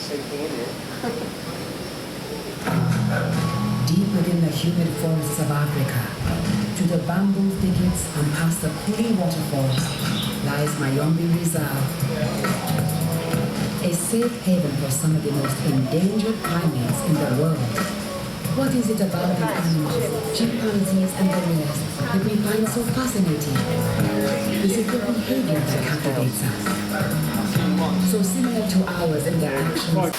same thing in here. Deep within the humid forests of Africa, to the bamboo thickets and past the cooling waterfalls, lies Mayombe Reserve, a safe haven for some of the most endangered primates in the world. What is it about these animals, chimpanzees and gorillas, that we find so fascinating? Is it their behavior that captivates us? So similar to ours in their actions.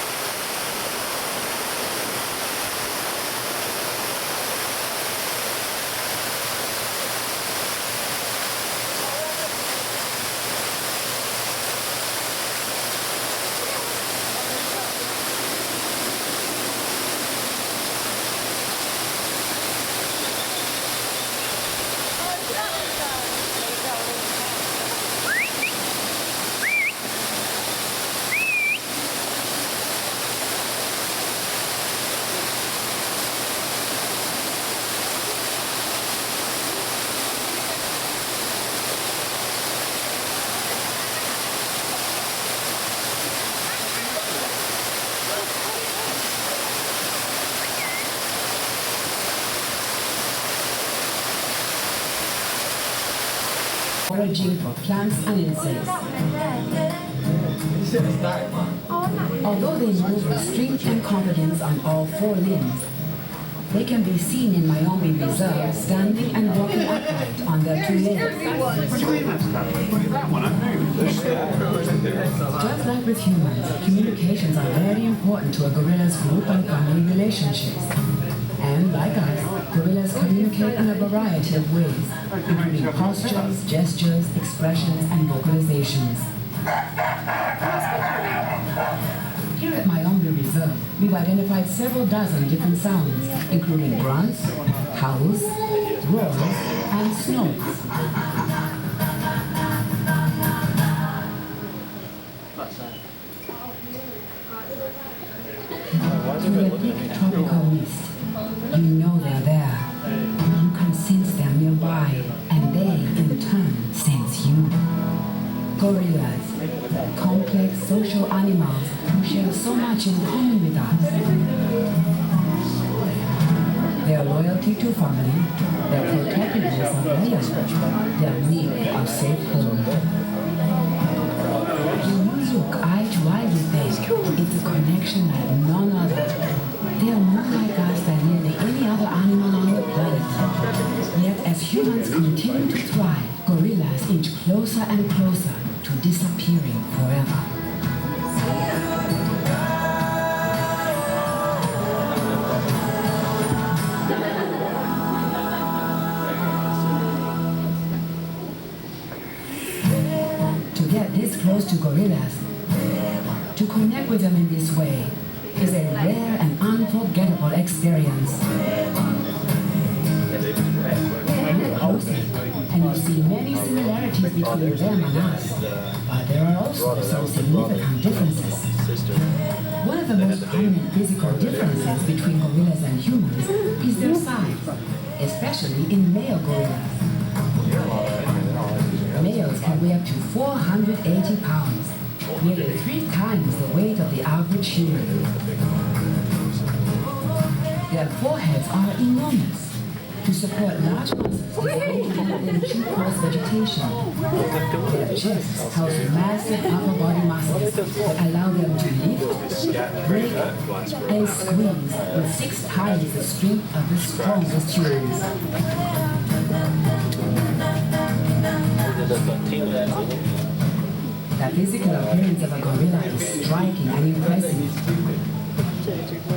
Foraging for plants and insects. Although they move with strength and confidence on all four limbs, they can be seen in Mayombe Reserve standing and walking upright on their two legs. Just like with humans, communications are very important to a gorilla's group and family relationships. And like us, gorillas communicate in a variety of ways, including postures, gestures, expressions, and vocalizations. Here at Mayombe Reserve, we've identified several dozen different sounds, including grunts, howls, roars, and snorts. Through the thick tropical mist, you know they're there. You can sense them nearby, and they, in turn, sense you. Gorillas, complex social animals who share so much in common with us. Their loyalty to family, their protectiveness of layers, their need for a safe home. When you look eye to eye with them, it's a connection like none other. They are more like us than nearly any other animal on the planet. Yet as humans continue to thrive, gorillas inch closer and closer to disappearing forever. To get this close to gorillas, to connect with them in this way, is a rare and unforgettable experience. Look closely, and you see many similarities between them and us, but there are also some significant differences. One of the most prominent physical differences between gorillas and humans is their size, especially in male gorillas. Males can weigh up to 480 pounds, nearly 3 times the weight of the average human. Their foreheads are enormous. To support large muscles, they can chew across vegetation. Their chests house massive upper body muscles that allow them to lift, break, and squeeze with 6 times the strength of the strongest humans. The physical appearance of a gorilla is striking and impressive.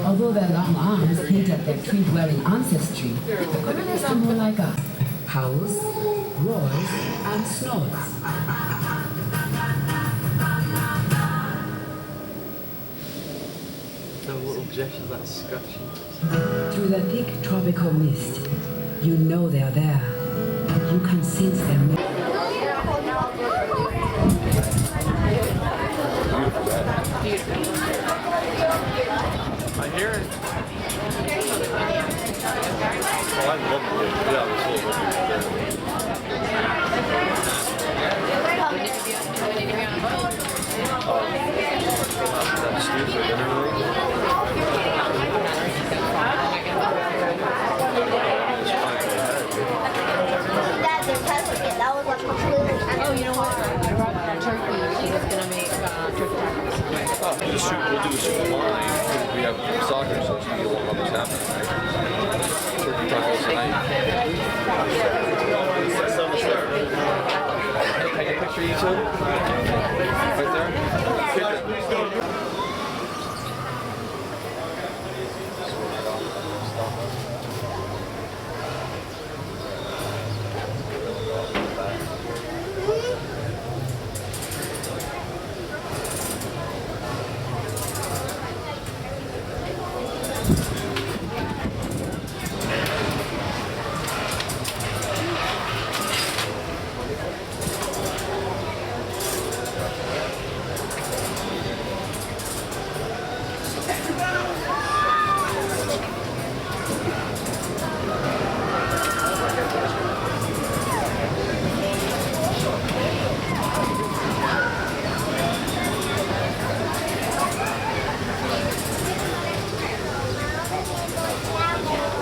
Although their long arms hint at their tree-dwelling ancestry, the gorillas are more like us. Howls, roars, and snorts. Little gestures like scratching. Through the thick tropical mist, you know they're there. You can sense them. I hear it. Oh, I love it. Yeah, we need to be on a boat. Oh, that's stupid. line because we have soccer, so you don't want this happening, right? We're talking tonight. Can I get a picture of you two? Right there?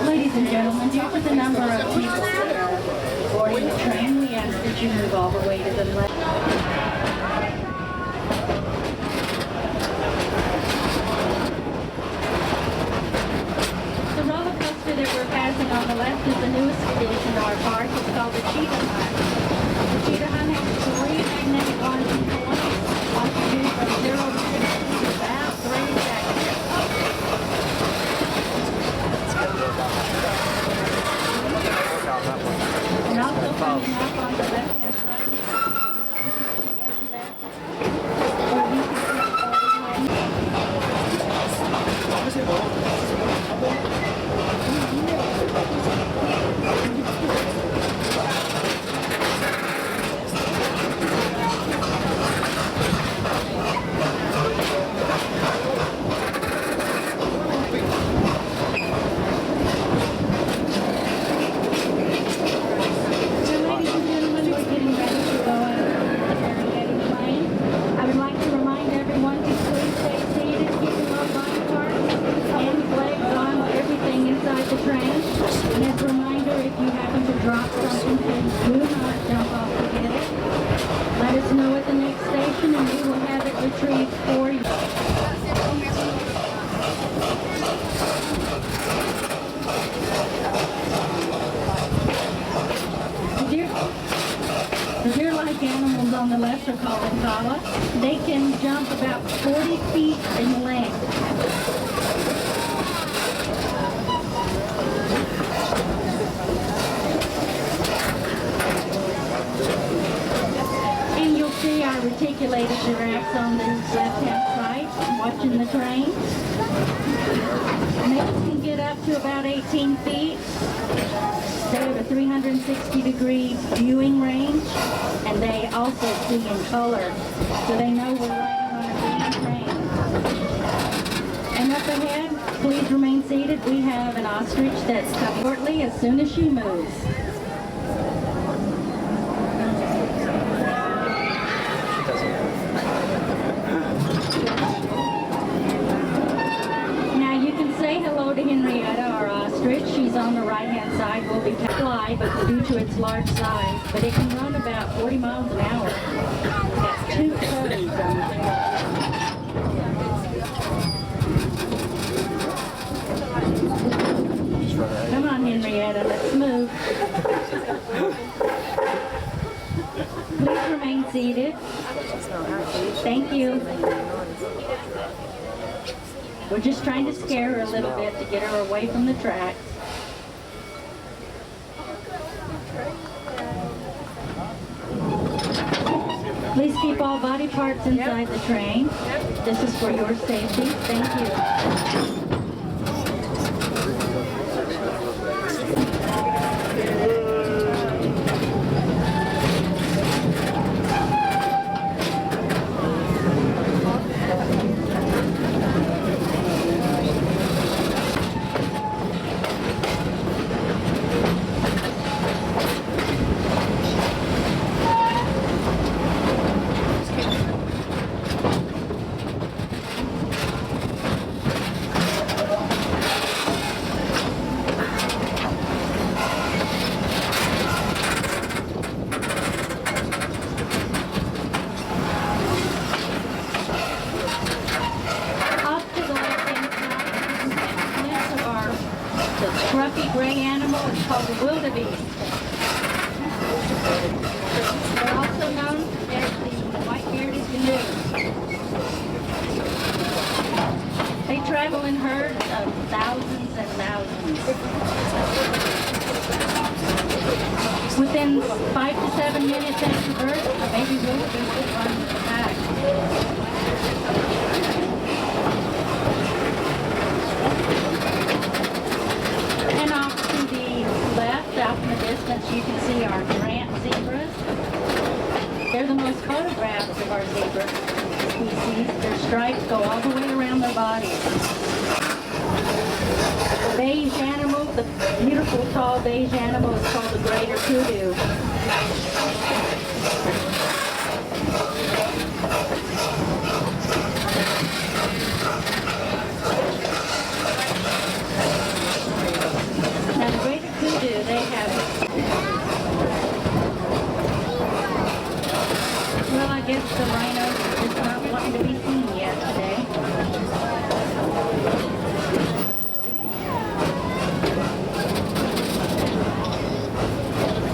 Ladies and gentlemen, due to the number of people boarding the train, we ask that you move all the way to the left. The roller coaster that we're passing on the left is the newest addition to our park. It's called the Cheetah Hunt. The Cheetah Hunt has 3 magnetic launching points, launching you from 0 to 60 in about 3 seconds. And also coming up on the left-hand side, drop something, please do not jump off to get it. Let us know at the next station and we will have it retrieved for you. The deer-like animals on the left are called impala. They can jump about 40 feet in length. And you'll see our reticulated giraffes on the left-hand side watching the train. Males can get up to about 18 feet. They have a 360-degree viewing range, and they also see in color, so they know we're riding on a green train. And up ahead, please remain seated. We have an ostrich that's coming shortly as soon as she moves. Now you can say hello to Henrietta, our ostrich. She's on the right-hand side. Will be fly, but due to its large size, but it can run about 40 miles an hour. That's 2 toes on the Come on, Henrietta, let's move. Please remain seated. Thank you. We're just trying to scare her a little bit to get her away from the tracks. Please keep all body parts inside the train. This is for your safety. Thank you. fluffy gray animal is called the wildebeest. They're also known as the white-bearded canoe. They travel in herds of thousands and thousands. Within 5 to 7 minutes after birth, a baby wildebeest will run to the pack. And off to the left, out in the distance, you can see our Grant zebras. They're the most photographed of our zebra species. Their stripes go all the way around their bodies. The beige animal, the beautiful tall beige animal, is called the greater kudu. Now the greater kudu, they have, well, I guess the rhino is not wanting to be seen yet today.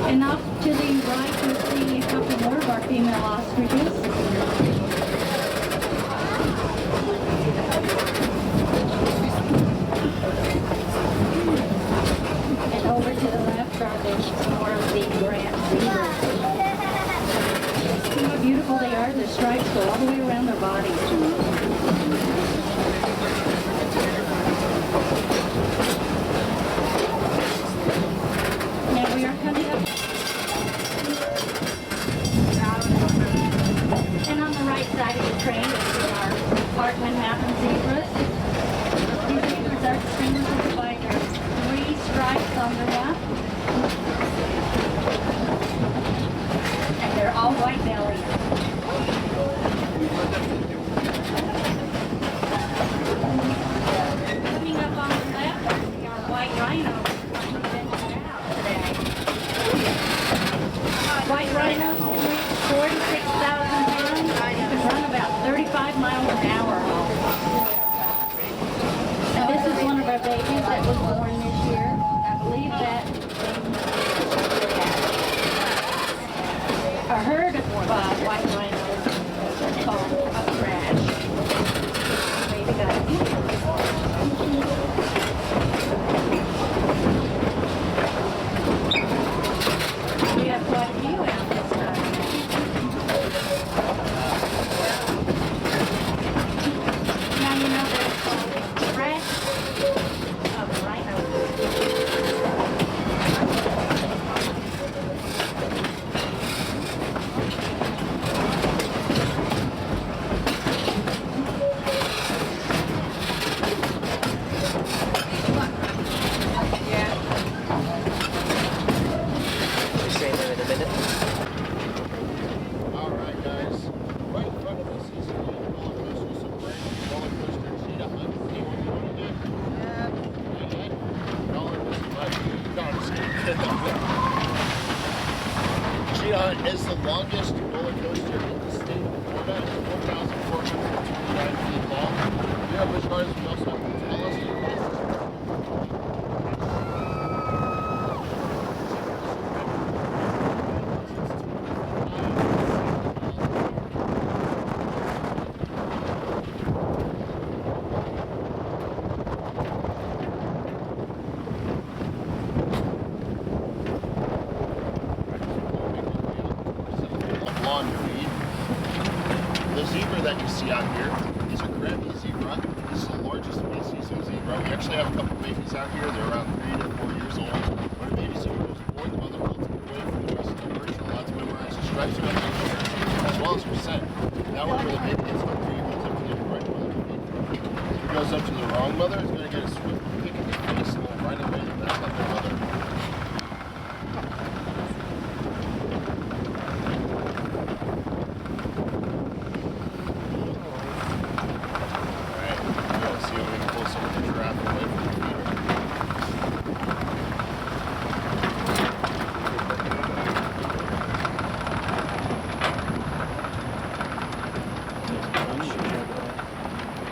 And off to the right, you'll see a couple more of our female ostriches. And over to the left are more of the Grant zebras. See how beautiful they are? Their stripes go all the way around their bodies. Now we are coming up. And on the right side of the train is our Parkman Mountain zebras. These zebras are distinguished by their 3 stripes on the left. And they're all white bellied. Coming up on the left is our white rhinos. White rhinos can reach 46,000 pounds. They can run about 35 miles an hour. And this is one of our babies that was born this year. I believe that a herd of white rhinos is called a crash. Baby guys. We have quite a few out this time. Now you know that it's called a crash of rhinos. Alright guys, right in front of us is a roller coaster, some brand new roller coaster Cheetah Hunt. Anyone you want to do? Cheetah Hunt is the longest roller coaster in the state of Florida. It's 4,429 feet long. Here at Busch Gardens, we also have the tallest blonde breed. The zebra that you see out here is a Giraffe zebra. This is the largest species of zebra. We actually have a couple babies out here. They're around 3 to 4 years old. When a baby zebra was born, the mother holds it away from the rest of the herd. She's allowed to memorize the stripes around the herd, as well as her scent. That way, where the baby gets hungry, it goes up to the right mother to feed. If it goes up to the wrong mother, it's going to get a swift kick in the face and will right away mess up their mother.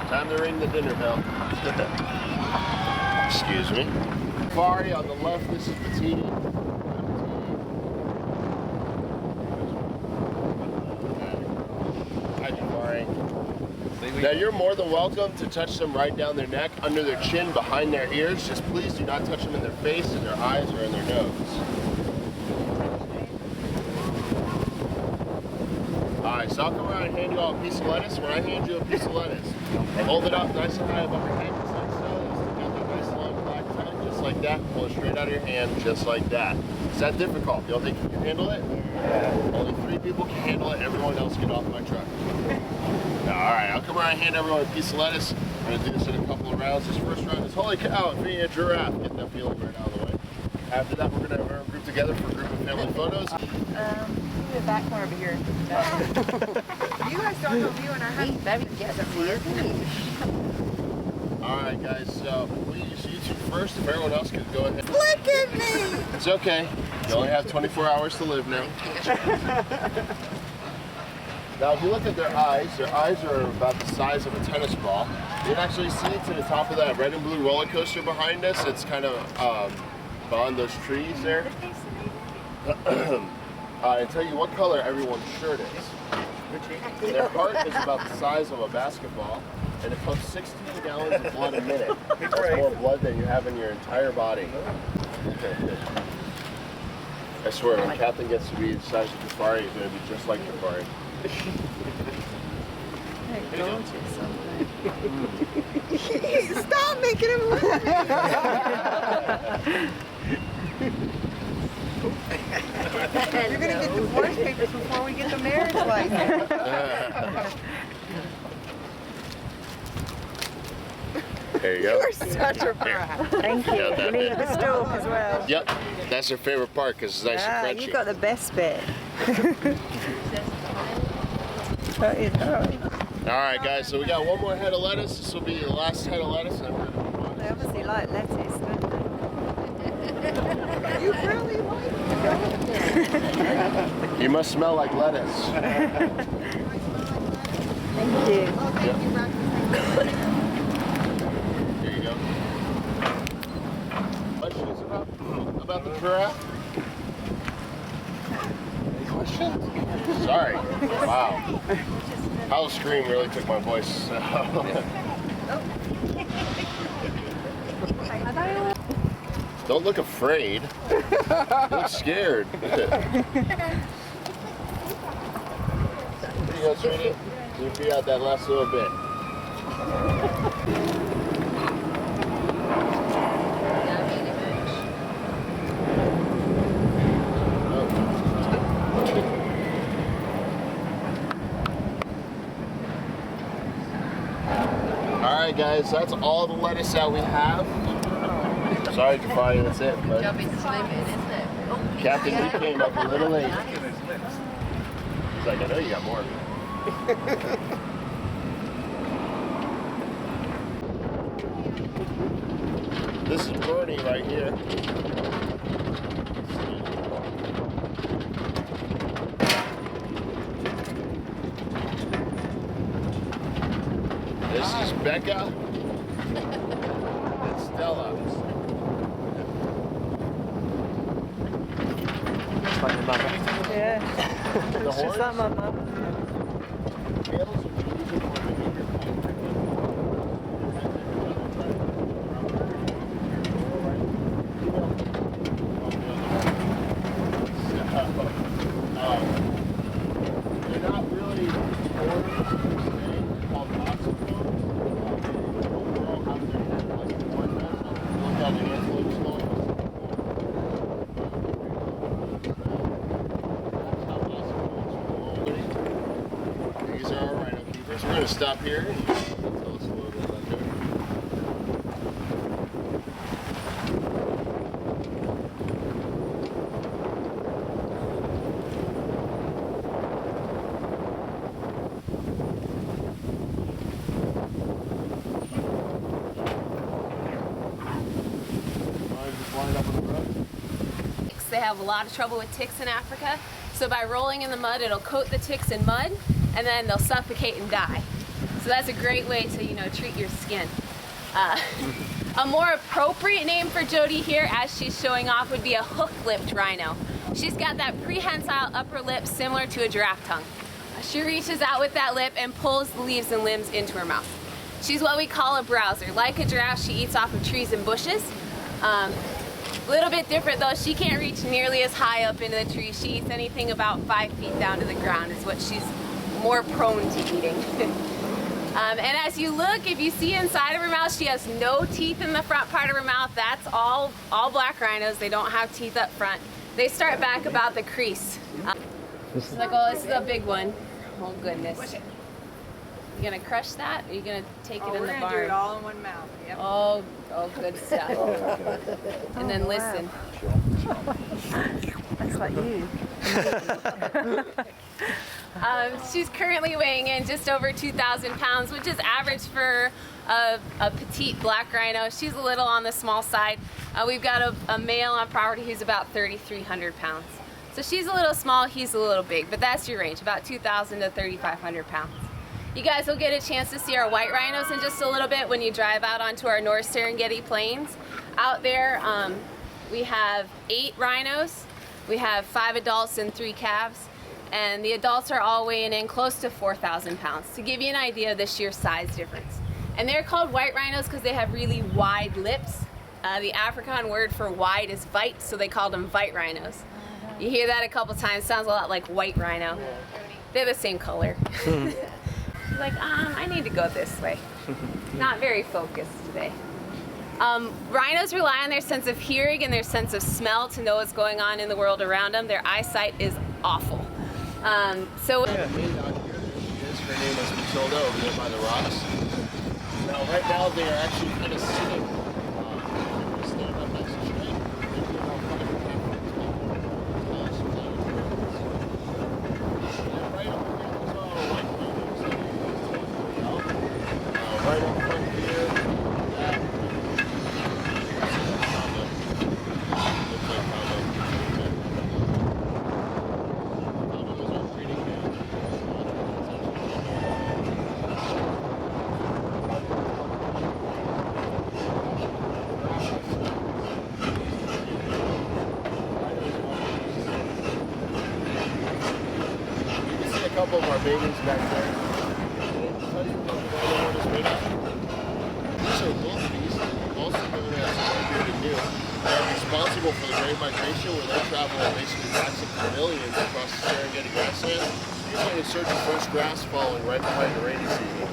Time to ring the dinner bell. Excuse me. Safari on the left, this is the TV. Hi, Safari. Now you're more than welcome to touch them right down their neck, under their chin, behind their ears. Just please do not touch them in their face, in their eyes, or in their nose. Alright, so I'll come around and hand you all a piece of lettuce. When I hand you a piece of lettuce, hold it up nice and high above your head, just like so. Stick out that nice long black tongue, just like that. Pull it straight out of your hand, just like that. Is that difficult? You don't think you can handle it? Only 3 people can handle it. Everyone else get off my truck. Alright, I'll come around and hand everyone a piece of lettuce. I'm going to do this in a couple of rounds. This first round is holy cow, being a giraffe. Get that feeling right out of the way. After that, we're going to have our group together for group and family photos. The back corner over here. You guys don't know you and I have very together. Alright guys, so we use YouTube first. If everyone else could go ahead. Look at me! It's okay. You only have 24 hours to live now. Now if you look at their eyes are about the size of a tennis ball. You can actually see to the top of that red and blue roller coaster behind us. It's kind of behind those trees there. And tell you what color everyone's shirt is. Their heart is about the size of a basketball, and it pumps 16 gallons of blood a minute. That's more blood than you have in your entire body. I swear, when Captain gets to be the size of Jafari, he's going to be just like Jafari. Stop making him look at me! You're going to get divorce papers before we get the marriage license. There you go. You're such a brat. Thank you. Got that You need bit. the stool as well. Yep, that's her favorite part because it's nice and crunchy. You got the best bit. All right, guys, so we got one more head of lettuce. This will be the last head of lettuce. And we're gonna move on. They obviously like lettuce, don't they? You really like it. You must smell like lettuce. Thank you. Here you go. Questions about the giraffe? Any questions? Sorry. Wow. Howl's scream really took my voice. Don't look afraid. You look scared. There you go, sweetie. You figure out that last little bit. Alright guys, that's all the lettuce that we have. Sorry Jafari, that's it. But Captain, you came up a little late. He's like, I know you got more. This is Bernie right here. This is Becca and Stella. It's like your mother. Yeah. The It's just like my mum. Camels are choosing for behavior. They're not really called oxycones. Overall, how their head like one does. Look how the antelopes going. These are our rhino keepers. We're going to stop here and tell us a little bit about them. Just line up on the road. They have a lot of trouble with ticks in Africa. So by rolling in the mud, it'll coat the ticks in mud, and then they'll suffocate and die. So that's a great way to, treat your skin. A more appropriate name for Jody here, as she's showing off, would be a hook-lipped rhino. She's got that prehensile upper lip similar to a giraffe tongue. She reaches out with that lip and pulls the leaves and limbs into her mouth. She's what we call a browser. Like a giraffe, she eats off of trees and bushes. A little bit different though, she can't reach nearly as high up into the tree. She eats anything about 5 feet down to the ground is what she's more prone to eating. And as you look, if you see inside of her mouth, she has no teeth in the front part of her mouth. That's all black rhinos. They don't have teeth up front. They start back about the crease. She's like, oh, this is a big one. Oh goodness. You gonna crush that, or are you gonna take it in the We're barn? gonna do it all in one mouth. Yep. Oh, good stuff. And then listen. That's like you. She's currently weighing in just over 2,000 pounds, which is average for a petite black rhino. She's a little on the small side. We've got a male on property who's about 3,300 pounds. So she's a little small, he's a little big, but that's your range, about 2,000 to 3,500 pounds. You guys will get a chance to see our white rhinos in just a little bit when you drive out onto our North Serengeti Plains. Out there, we have 8 rhinos, we have 5 adults and 3 calves, and the adults are all weighing in close to 4,000 pounds, to give you an idea of the sheer size difference. And they're called white rhinos because they have really wide lips. The Afrikaans word for wide is vite, so they called them vite rhinos. You hear that a couple times, sounds a lot like white rhino. They're the same color. She's like, I need to go this way. Not very focused today. Rhinos rely on their sense of hearing and their sense of smell to know what's going on in the world around them. Their eyesight is awful. So Yeah, me down here, there she is. Her name is Matilda over there by the rocks. Now, right now, they are actually kind of sitting. They stand up nice and straight. They'd be about 5 or 10 feet tall. Yeah, right over here, there's all white rhinos that we used to out. Right up front here, that. Looks like a couple of our babies back there. These are wildebeest, also known as white-bearded deer. They're responsible for the Great Migration, where they travel basically packs of millions across the Serengeti grassland, usually in search of fresh grass falling right behind the rainy season.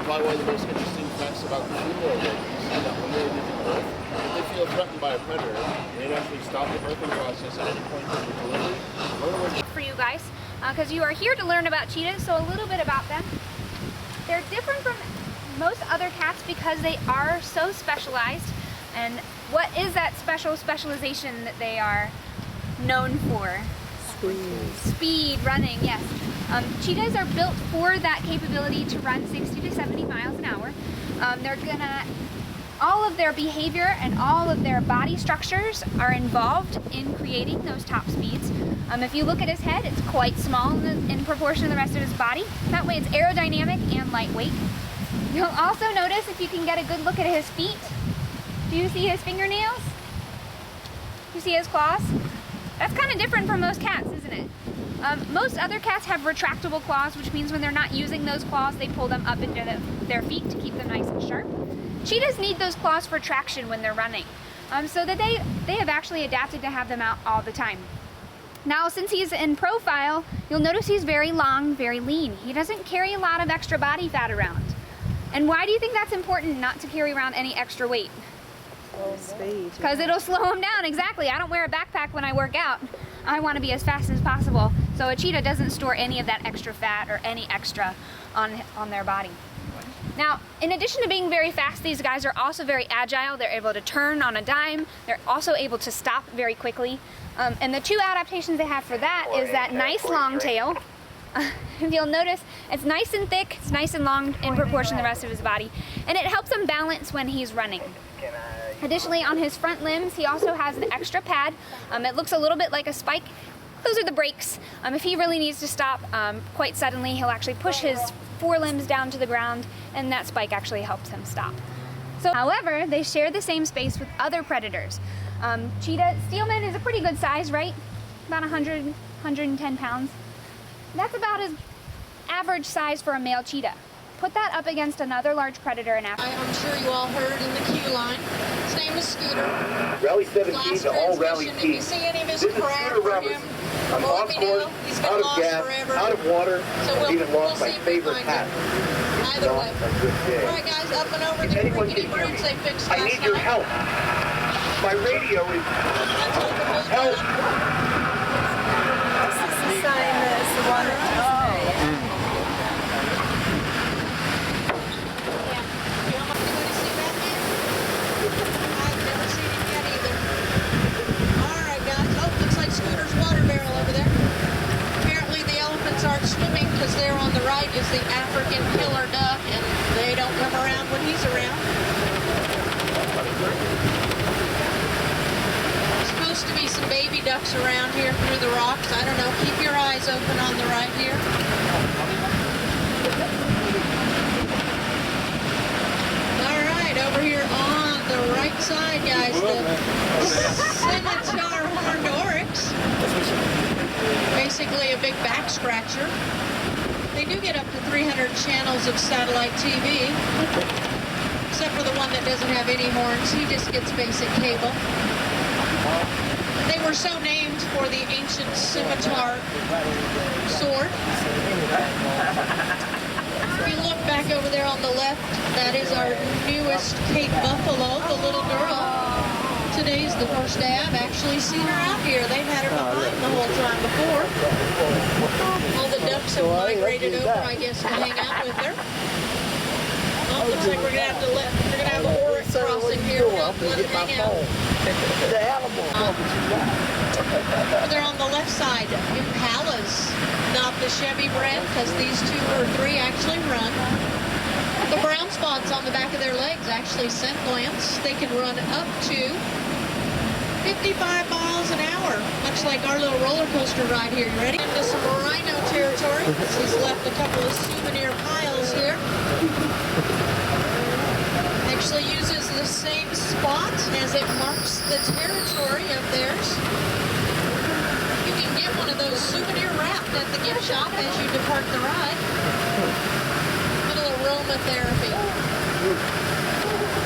Probably one of the most interesting facts about the female wildebeest is that when they're giving birth, if they feel threatened by a predator, they'd actually stop the birthing process at any point during the delivery. For you guys, because you are here to learn about cheetahs, so a little bit about them. They're different from most other cats because they are so specialized. And what is that specialization that they are known for? Speed, running, yes. Cheetahs are built for that capability to run 60 to 70 miles an hour. All of their behavior and all of their body structures are involved in creating those top speeds. If you look at his head, it's quite small in proportion to the rest of his body. That way it's aerodynamic and lightweight. You'll also notice, if you can get a good look at his feet, do you see his fingernails? Do you see his claws? That's kind of different from most cats, isn't it? Most other cats have retractable claws, which means when they're not using those claws, they pull them up into their feet to keep them nice and sharp. Cheetahs need those claws for traction when they're running, so that they have actually adapted to have them out all the time. Now, since he's in profile, you'll notice he's very long, very lean. He doesn't carry a lot of extra body fat around. And why do you think that's important, not to carry around any extra weight? Speed. Because it'll slow him down, exactly. I don't wear a backpack when I work out. I want to be as fast as possible. So a cheetah doesn't store any of that extra fat or any extra on their body. Now, in addition to being very fast, these guys are also very agile. They're able to turn on a dime. They're also able to stop very quickly. And the two adaptations they have for that is that nice long tail. If you'll notice, it's nice and thick, it's nice and long in proportion to the rest of his body, and it helps him balance when he's running. Additionally, on his front limbs, he also has an extra pad. It looks a little bit like a spike. Those are the brakes. If he really needs to stop quite suddenly, he'll actually push his forelimbs down to the ground, and that spike actually helps him stop. So, however, they share the same space with other predators. Cheetah, steelman is a pretty good size, right? About 100, 110 pounds. That's about as average size for a male cheetah. Put that up against another large predator in Africa. I'm sure you all heard in the queue line. His name is Scooter. Rally 17 to all rally If you teams. see any of his This is crap Scooter for Roberts. him, I'm let off me course, know. He's been out of lost gas, forever. out of water, So and even we'll lost my see if we favorite find hat. him. Either Not way. a good day. All right, guys, up and over If to anyone Rickety can hear Birds me, they fixed I last need your night. help. My radio is help. This is the sign that's the one that I've never seen him yet either. All right, guys. Oh, looks like Scooter's water barrel over there. Apparently the elephants aren't swimming because there on the right is the African killer duck, and they don't come around when he's around. Supposed to be some baby ducks around here through the rocks. I don't know. Keep your eyes open on the right here. All right, over here on the right side, guys, the scimitar horned oryx. Basically a big back scratcher. They do get up to 300 channels of satellite TV, except for the one that doesn't have any horns. He just gets basic cable. They were so named for the ancient scimitar sword. If you look back over there on the left, that is our newest Cape Buffalo, the little girl. Today's the first day I've actually seen her out here. They've had her behind the whole time before. All the ducks have migrated over, I guess, to hang out with her. Well, looks like we're gonna have a oryx crossing here. We'll have to let him hang out. They're on the left side, Impalas, not the Chevy brand, because these 2 or 3 actually run. The brown spots on the back of their legs actually scent glands. They can run up to 55 miles an hour, much like our little roller coaster ride here. You ready? Into some rhino territory. He's left a couple of souvenir piles here. Actually uses the same spot as it marks the territory of theirs. You can get one of those souvenir wrapped at the gift shop as you depart the ride. Little aromatherapy.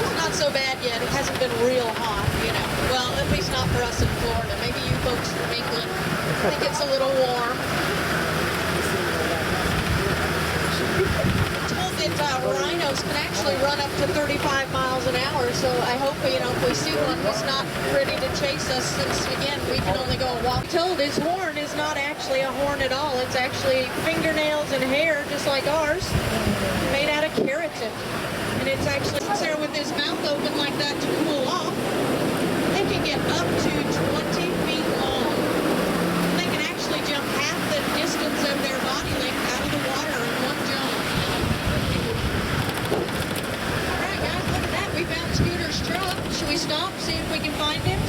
It's not so bad yet. It hasn't been real hot, you know. Well, at least not for us in Florida. Maybe you folks from England think it's a little warm. That rhinos can actually run up to 35 miles an hour, so I hope, you know, if we see one who's not ready to chase us, since, again, we can only go a walk. Told his horn is not actually a horn at all. It's actually fingernails and hair, just like ours, made out of keratin. And it's actually sits there with his mouth open like that to cool off. They can get up to 20 feet long. They can actually jump half the distance of their body length out of the water in one jump. We found Scooter's truck. Should we stop, see if we can find him?